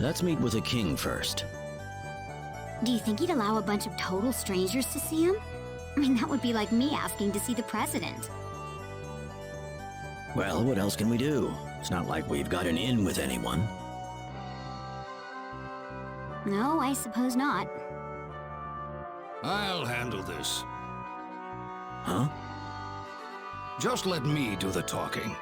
Let's meet with the king first. Do you think he'd allow a bunch of total strangers to see him? I mean, that would be like me asking to see the president. Well, what else can we do? It's not like we've got an in with anyone. No, I suppose not. I'll handle this. Huh? Just let me do the talking.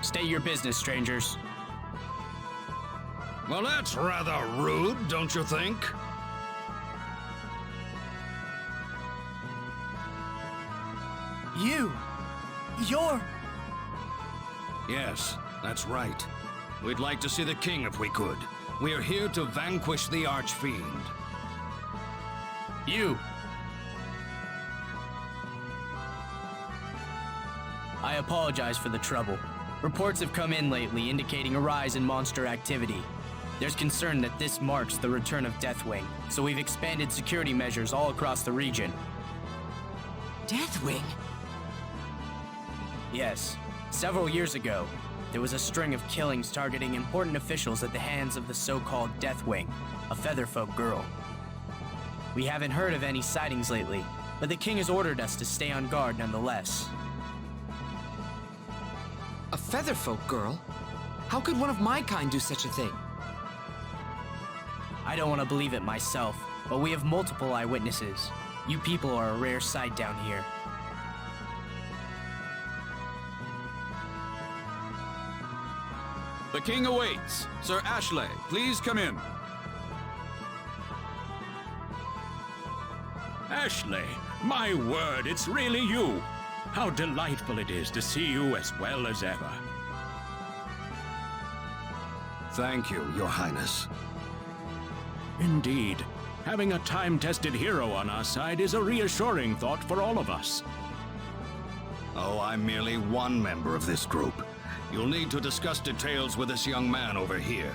State your business, strangers. Well, that's rather rude, don't you think? You're... Yes, that's right. We'd like to see the king if we could. We are here to vanquish the Archfiend. You! I apologize for the trouble. Reports have come in lately indicating a rise in monster activity. There's concern that this marks the return of Deathwing, so we've expanded security measures all across the region. Deathwing? Yes. Several years ago, there was a string of killings targeting important officials at the hands of the so-called Deathwing, a Featherfolk girl. We haven't heard of any sightings lately, but the king has ordered us to stay on guard nonetheless. A Featherfolk girl? How could one of my kind do such a thing? I don't want to believe it myself, but we have multiple eyewitnesses. You people are a rare sight down here. The king awaits. Sir Ashley, please come in. Ashley, my word, it's really you. How delightful it is to see you as well as ever. Thank you, Your Highness. Indeed. Having a time-tested hero on our side is a reassuring thought for all of us. Oh, I'm merely one member of this group. You'll need to discuss details with this young man over here.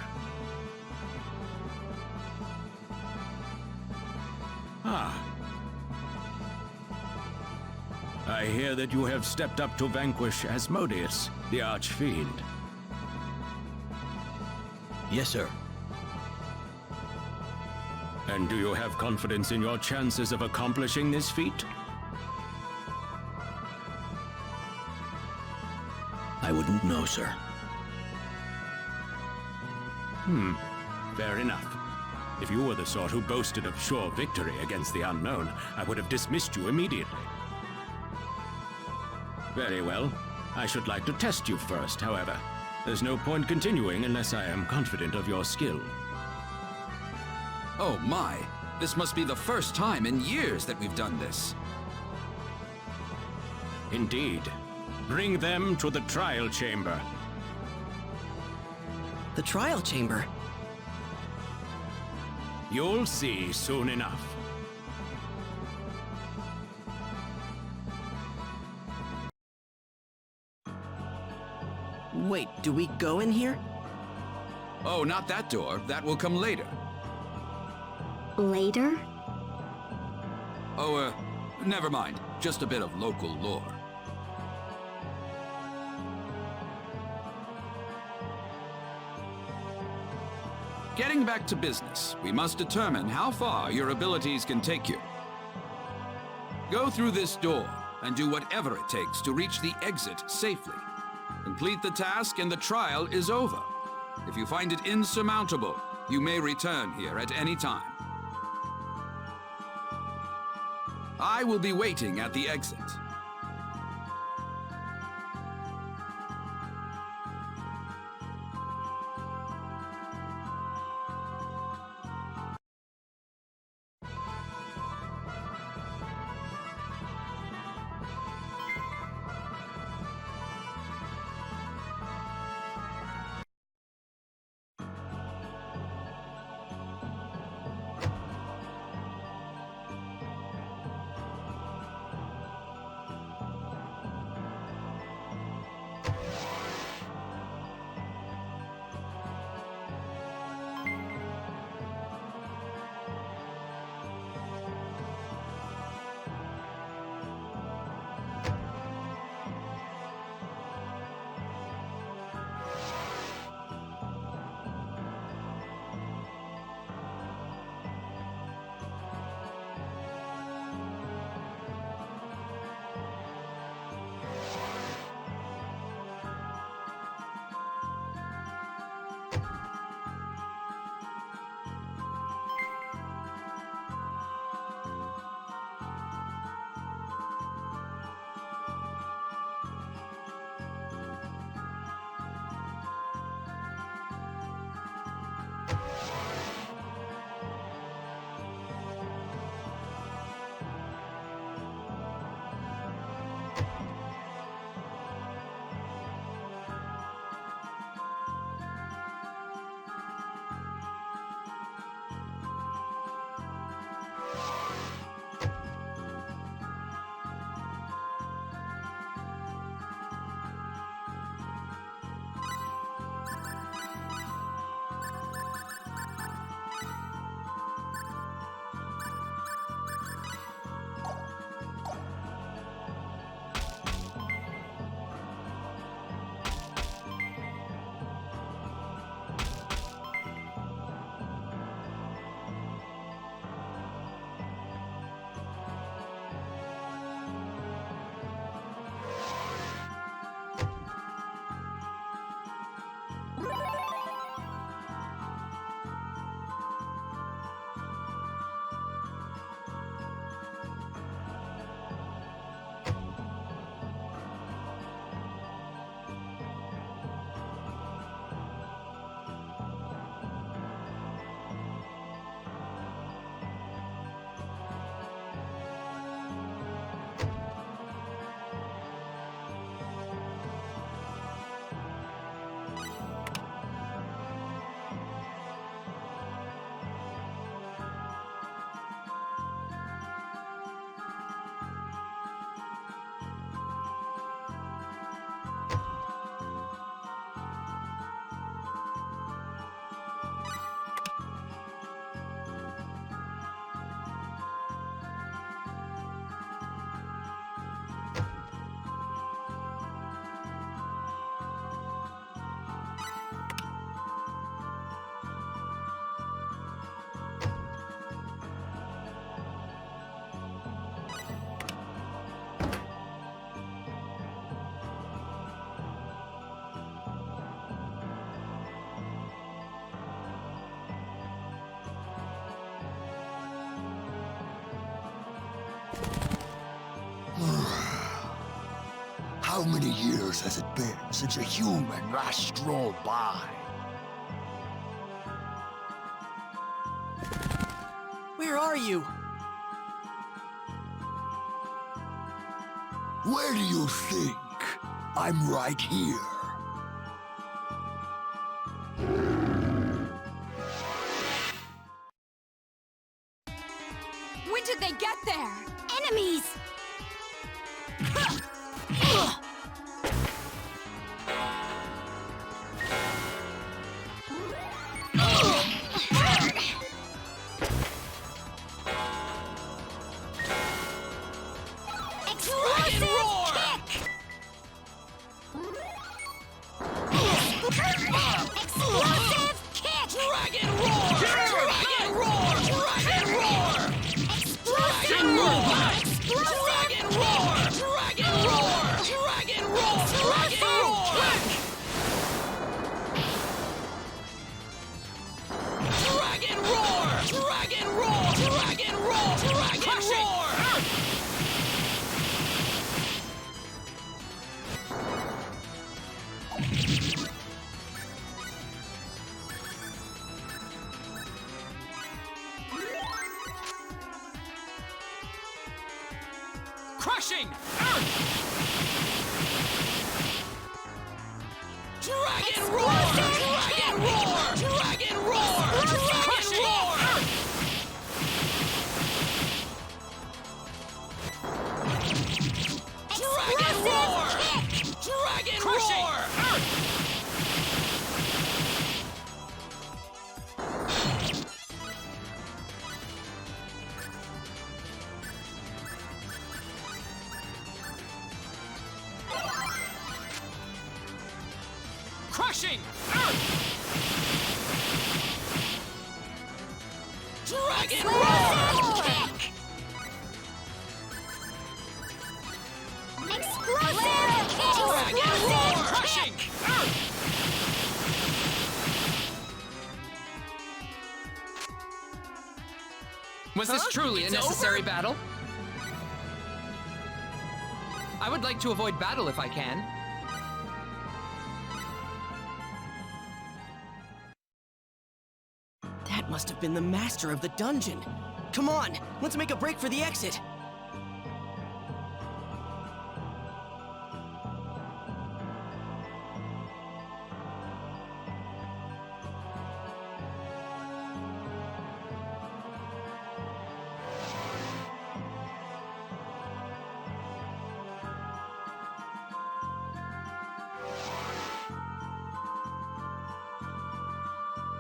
Ah. I hear that you have stepped up to vanquish Asmodeus, the Archfiend. Yes, sir. And do you have confidence in your chances of accomplishing this feat? I wouldn't know, sir. Fair enough. If you were the sort who boasted of sure victory against the unknown, I would have dismissed you immediately. Very well. I should like to test you first, however. There's no point continuing unless I am confident of your skill. Oh my, this must be the first time in years that we've done this. Indeed. Bring them to the trial chamber. The trial chamber? You'll see soon enough. Wait, do we go in here? Oh, not that door. That will come later. Later? Oh, never mind. Just a bit of local lore. Getting back to business, we must determine how far your abilities can take you. Go through this door, and do whatever it takes to reach the exit safely. Complete the task and the trial is over. If you find it insurmountable, you may return here at any time. I will be waiting at the exit. How many years has it been since a human last strolled by? Where are you? Where do you think? I'm right here. When did they get there? Enemies! Dragon Roar! Explosive kick! Dragon Roar! Dragon Roar! Dragon Roar! Explosive Dragon Roar! Explosive Dragon Roar! Dragon roar! Dragon roar! Dragon roar! Dragon roar! Dragon roar! Dragon roar! Dragon roar! Crushing! Dragon roar! Dragon roar! Dragon roar! Dragon roar! Dragon roar! Dragon roar! Crushing! Dragon roar! Explosive kick! Dragon roar! Crushing! Was this truly a necessary battle? I would like to avoid battle if I can. That must have been the master of the dungeon. Come on, let's make a break for the exit.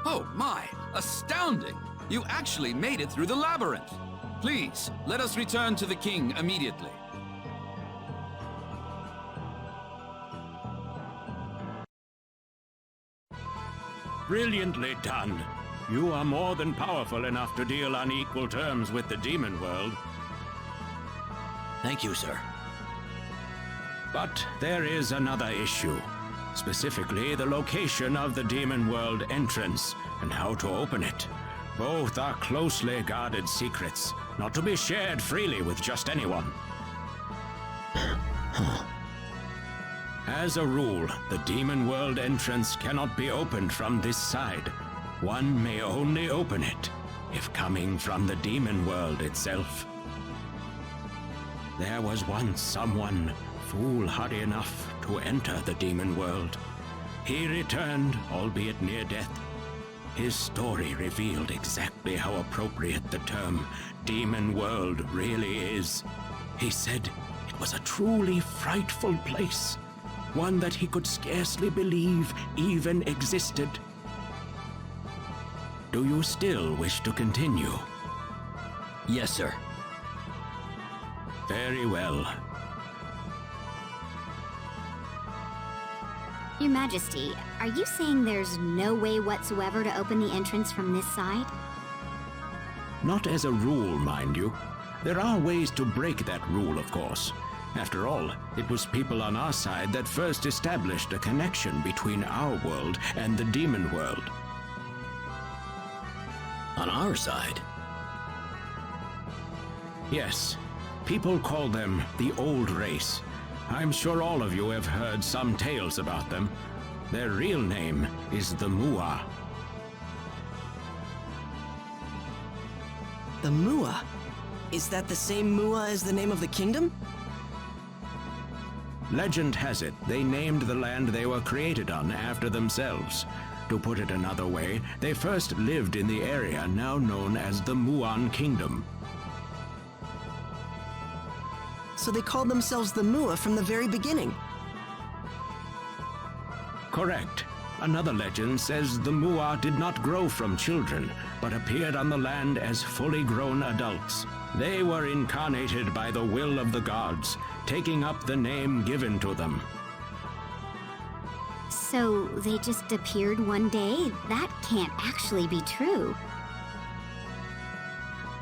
Oh my! Astounding! You actually made it through the labyrinth! Please, let us return to the king immediately. Brilliantly done. You are more than powerful enough to deal on equal terms with the demon world. Thank you, sir. But there is another issue. Specifically, the location of the demon world entrance and how to open it. Both are closely guarded secrets, not to be shared freely with just anyone. As a rule, the demon world entrance cannot be opened from this side. One may only open it if coming from the demon world itself. There was once someone foolhardy enough to enter the demon world. He returned, albeit near death. His story revealed exactly how appropriate the term demon world really is. He said it was a truly frightful place, one that he could scarcely believe even existed. Do you still wish to continue? Yes, sir. Very well. Your Majesty, are you saying there's no way whatsoever to open the entrance from this side? Not as a rule, mind you. There are ways to break that rule, of course. After all, it was people on our side that first established a connection between our world and the demon world. On our side? Yes. People call them the Old Race. I'm sure all of you have heard some tales about them. Their real name is the Mua. The Mua? Is that the same Mua as the name of the kingdom? Legend has it they named the land they were created on after themselves. To put it another way, they first lived in the area now known as the Muan Kingdom. So they called themselves the Mua from the very beginning. Correct. Another legend says the Mua did not grow from children, but appeared on the land as fully grown adults. They were incarnated by the will of the gods, taking up the name given to them. So they just appeared one day? That can't actually be true.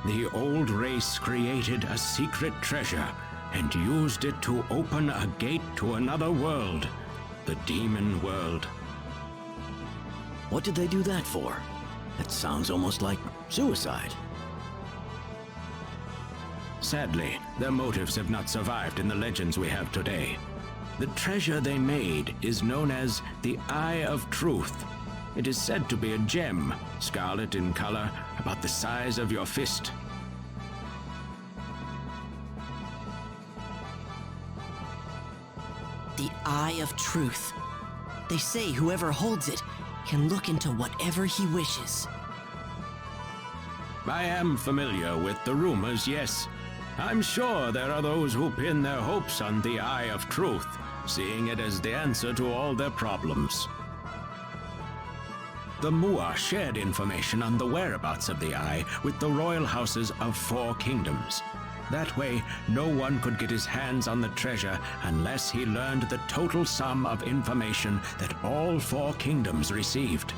The old race created a secret treasure, and used it to open a gate to another world, the demon world. What did they do that for? That sounds almost like suicide. Sadly, their motives have not survived in the legends we have today. The treasure they made is known as the Eye of Truth. It is said to be a gem, scarlet in color, about the size of your fist. The Eye of Truth. They say whoever holds it can look into whatever he wishes. I am familiar with the rumors, yes. I'm sure there are those who pin their hopes on the Eye of Truth, seeing it as the answer to all their problems. The Mua shared information on the whereabouts of the Eye with the royal houses of 4 kingdoms. That way, no one could get his hands on the treasure unless he learned the total sum of information that all 4 kingdoms received.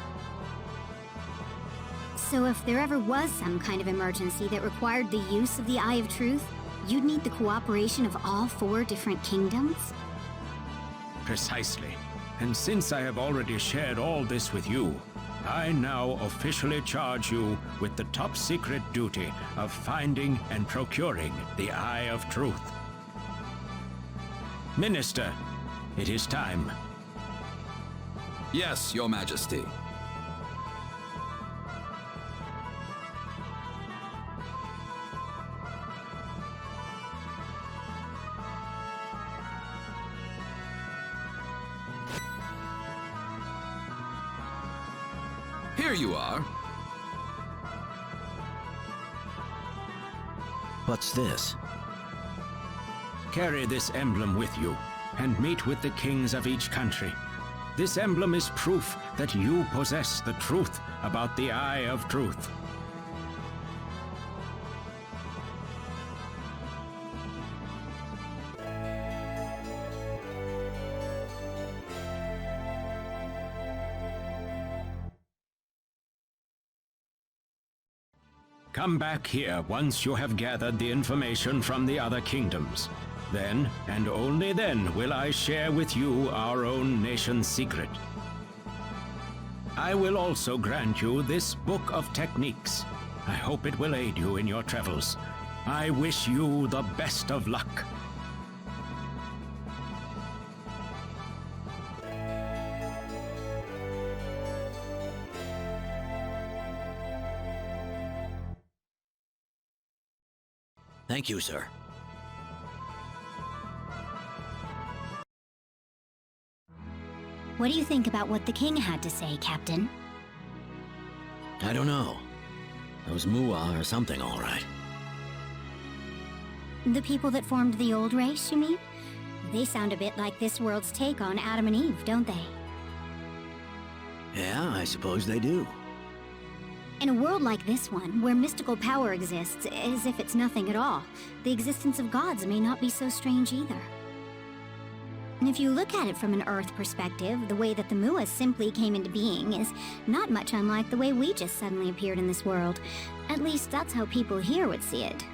So if there ever was some kind of emergency that required the use of the Eye of Truth, you'd need the cooperation of all 4 different kingdoms? Precisely. And since I have already shared all this with you, I now officially charge you with the top secret duty of finding and procuring the Eye of Truth. Minister, it is time. Yes, Your Majesty. Here you are. What's this? Carry this emblem with you, and meet with the kings of each country. This emblem is proof that you possess the truth about the Eye of Truth. Come back here once you have gathered the information from the other kingdoms. Then, and only then, will I share with you our own nation's secret. I will also grant you this book of techniques. I hope it will aid you in your travels. I wish you the best of luck. Thank you, sir. What do you think about what the king had to say, Captain? I don't know. Those Mua or something, all right. The people that formed the old race, you mean? They sound a bit like this world's take on Adam and Eve, don't they? Yeah, I suppose they do. In a world like this one, where mystical power exists as if it's nothing at all, the existence of gods may not be so strange either. And if you look at it from an Earth perspective, the way that the Mua simply came into being is not much unlike the way we just suddenly appeared in this world. At least that's how people here would see it.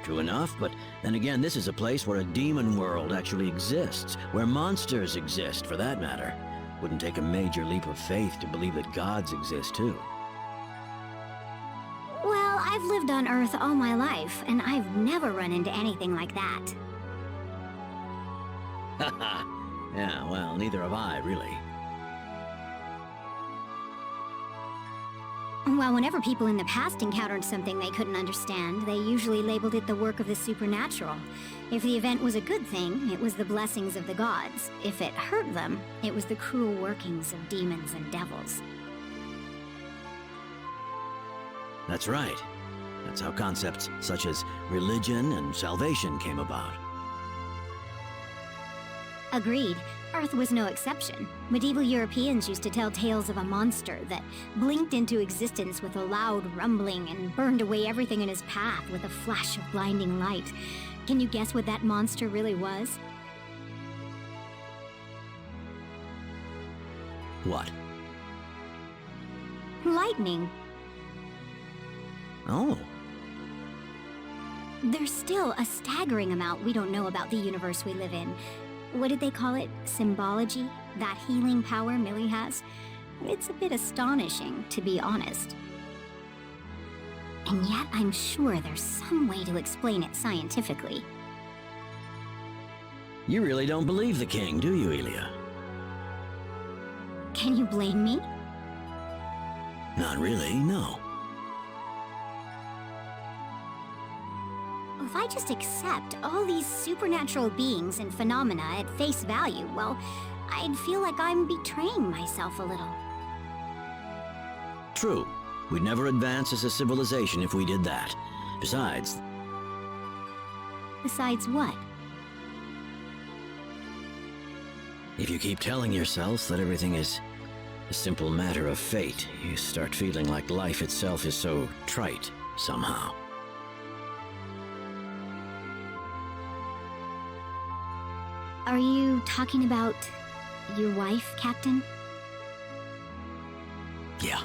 True enough, but then again, this is a place where a demon world actually exists, where monsters exist, for that matter. Wouldn't take a major leap of faith to believe that gods exist, too. Well, I've lived on Earth all my life, and I've never run into anything like that. Haha. Yeah, well, neither have I, really. Well, whenever people in the past encountered something they couldn't understand, they usually labeled it the work of the supernatural. If the event was a good thing, it was the blessings of the gods. If it hurt them, it was the cruel workings of demons and devils. That's right. That's how concepts such as religion and salvation came about. Agreed. Earth was no exception. Medieval Europeans used to tell tales of a monster that blinked into existence with a loud rumbling and burned away everything in his path with a flash of blinding light. Can you guess what that monster really was? What? Lightning. Oh. There's still a staggering amount we don't know about the universe we live in. What did they call it? Symbology? That healing power Millie has? It's a bit astonishing, to be honest. And yet I'm sure there's some way to explain it scientifically. You really don't believe the king, do you, Elia? Can you blame me? Not really, no. If I just accept all these supernatural beings and phenomena at face value, well, I'd feel like I'm betraying myself a little. True. We'd never advance as a civilization if we did that. Besides what? If you keep telling yourself that everything is a simple matter of fate, you start feeling like life itself is so trite, somehow. Are you talking about your wife, Captain? Yeah.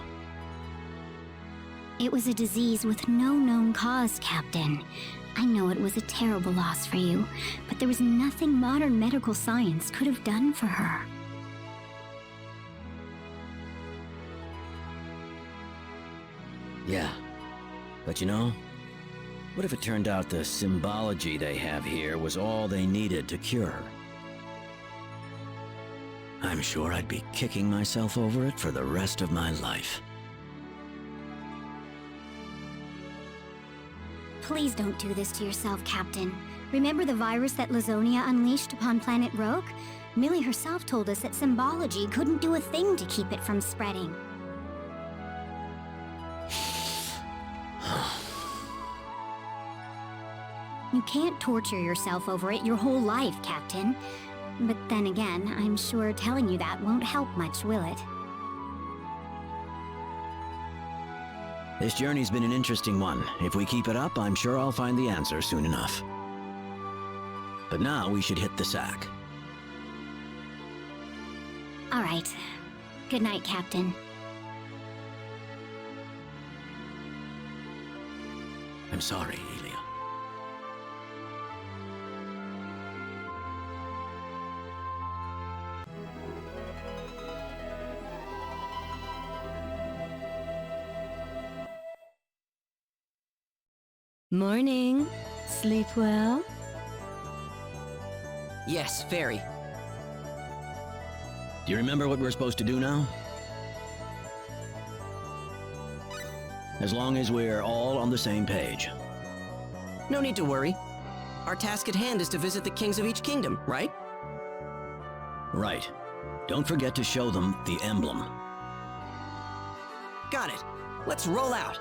It was a disease with no known cause, Captain. I know it was a terrible loss for you, but there was nothing modern medical science could have done for her. Yeah. But you know, what if it turned out the symbology they have here was all they needed to cure her? I'm sure I'd be kicking myself over it for the rest of my life. Please don't do this to yourself, Captain. Remember the virus that Lazonia unleashed upon planet Rogue? Millie herself told us that symbology couldn't do a thing to keep it from spreading. You can't torture yourself over it your whole life, Captain. But then again, I'm sure telling you that won't help much, will it? This journey's been an interesting one. If we keep it up, I'm sure I'll find the answer soon enough. But now we should hit the sack. All right. Good night, Captain. I'm sorry, Elia. Morning. Sleep well? Yes, very. Do you remember what we're supposed to do now? As long as we're all on the same page. No need to worry. Our task at hand is to visit the kings of each kingdom, right? Right. Don't forget to show them the emblem. Got it. Let's roll out.